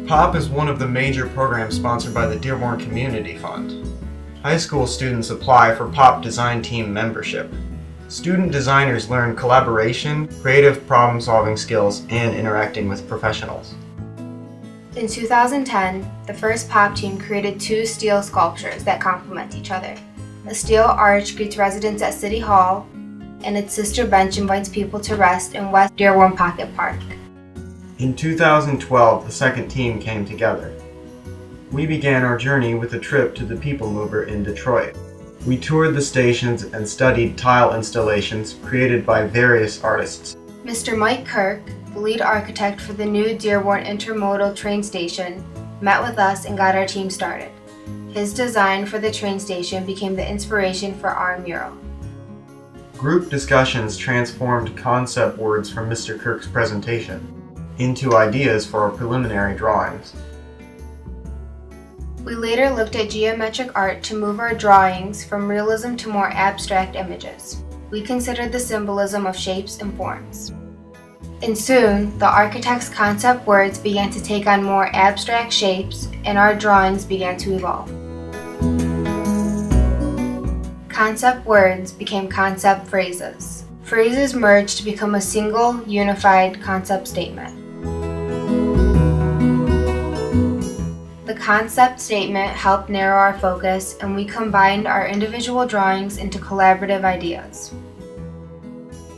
P.O.P is one of the major programs sponsored by the Dearborn Community Fund. High school students apply for P.O.P Design Team membership. Student designers learn collaboration, creative problem-solving skills, and interacting with professionals. In 2010, the first P.O.P team created 2 steel sculptures that complement each other. A steel arch greets residents at City Hall, and its sister bench invites people to rest in West Dearborn Pocket Park. In 2012, the second team came together. We began our journey with a trip to the People Mover in Detroit. We toured the stations and studied tile installations created by various artists. Mr. Mike Kirk, the lead architect for the new Dearborn Intermodal train station, met with us and got our team started. His design for the train station became the inspiration for our mural. Group discussions transformed concept words from Mr. Kirk's presentation into ideas for our preliminary drawings. We later looked at geometric art to move our drawings from realism to more abstract images. We considered the symbolism of shapes and forms. And soon, the architect's concept words began to take on more abstract shapes, and our drawings began to evolve. Concept words became concept phrases. Phrases merged to become a single, unified concept statement. The concept statement helped narrow our focus, and we combined our individual drawings into collaborative ideas.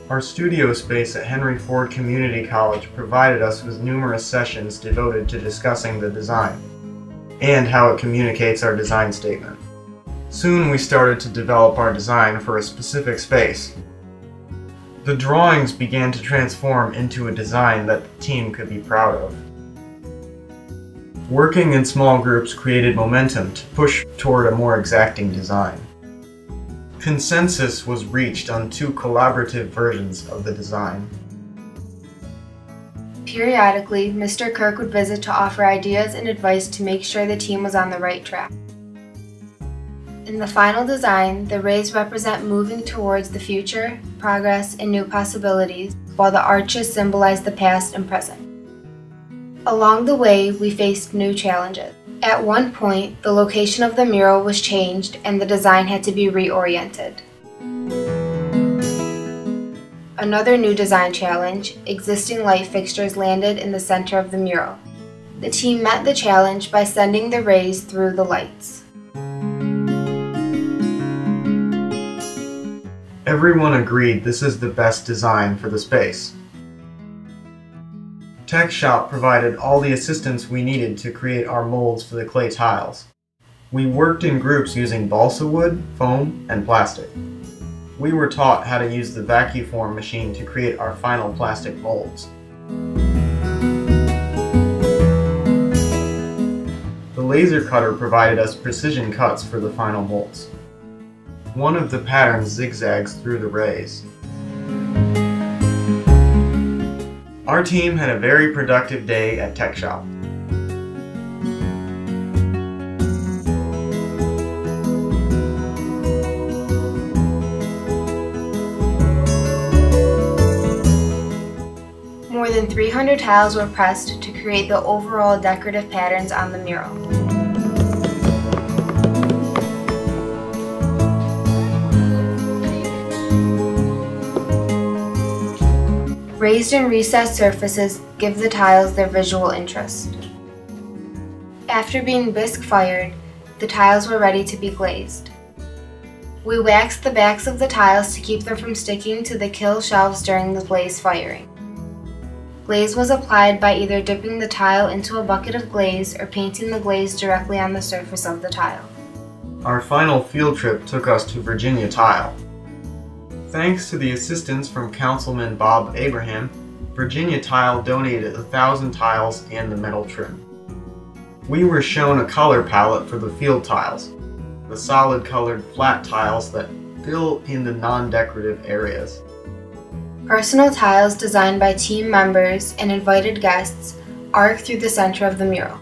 Our studio space at Henry Ford Community College provided us with numerous sessions devoted to discussing the design and how it communicates our design statement. Soon we started to develop our design for a specific space. The drawings began to transform into a design that the team could be proud of. Working in small groups created momentum to push toward a more exacting design. Consensus was reached on 2 collaborative versions of the design. Periodically, Mr. Kirk would visit to offer ideas and advice to make sure the team was on the right track. In the final design, the rays represent moving towards the future, progress, and new possibilities, while the arches symbolize the past and present. Along the way, we faced new challenges. At one point, the location of the mural was changed and the design had to be reoriented. Another new design challenge, existing light fixtures landed in the center of the mural. The team met the challenge by sending the rays through the lights. Everyone agreed this is the best design for the space. Tech Shop provided all the assistance we needed to create our molds for the clay tiles. We worked in groups using balsa wood, foam, and plastic. We were taught how to use the vacuform machine to create our final plastic molds. The laser cutter provided us precision cuts for the final molds. One of the patterns zigzags through the rays. Our team had a very productive day at Tech Shop. More than 300 tiles were pressed to create the overall decorative patterns on the mural. Raised and recessed surfaces give the tiles their visual interest. After being bisque fired, the tiles were ready to be glazed. We waxed the backs of the tiles to keep them from sticking to the kill shelves during the glaze firing. Glaze was applied by either dipping the tile into a bucket of glaze or painting the glaze directly on the surface of the tile. Our final field trip took us to Virginia Tile. Thanks to the assistance from Councilman Bob Abraham, Virginia Tile donated 1,000 tiles and the metal trim. We were shown a color palette for the field tiles, the solid colored flat tiles that fill in the non-decorative areas. Personal tiles designed by team members and invited guests arc through the center of the mural.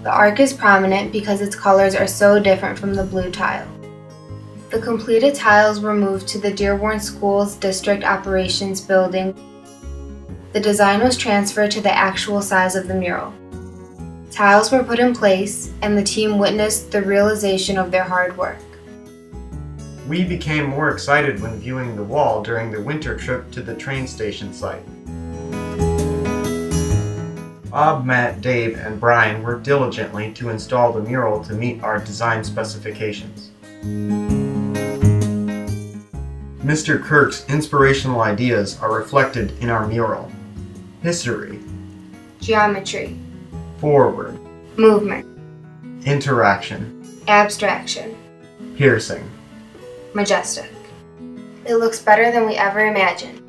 The arc is prominent because its colors are so different from the blue tile. The completed tiles were moved to the Dearborn Schools District Operations Building. the design was transferred to the actual size of the mural. Tiles were put in place, and the team witnessed the realization of their hard work. We became more excited when viewing the wall during the winter trip to the train station site. Bob, Matt, Dave, and Brian worked diligently to install the mural to meet our design specifications. Mr. Kirk's inspirational ideas are reflected in our mural. History, Geometry, forward, movement, interaction, abstraction, piercing. majestic. It looks better than we ever imagined.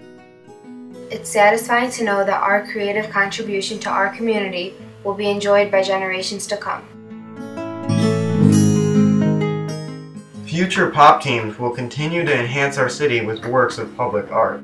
It's satisfying to know that our creative contribution to our community will be enjoyed by generations to come. Future P.O.P teams will continue to enhance our city with works of public art.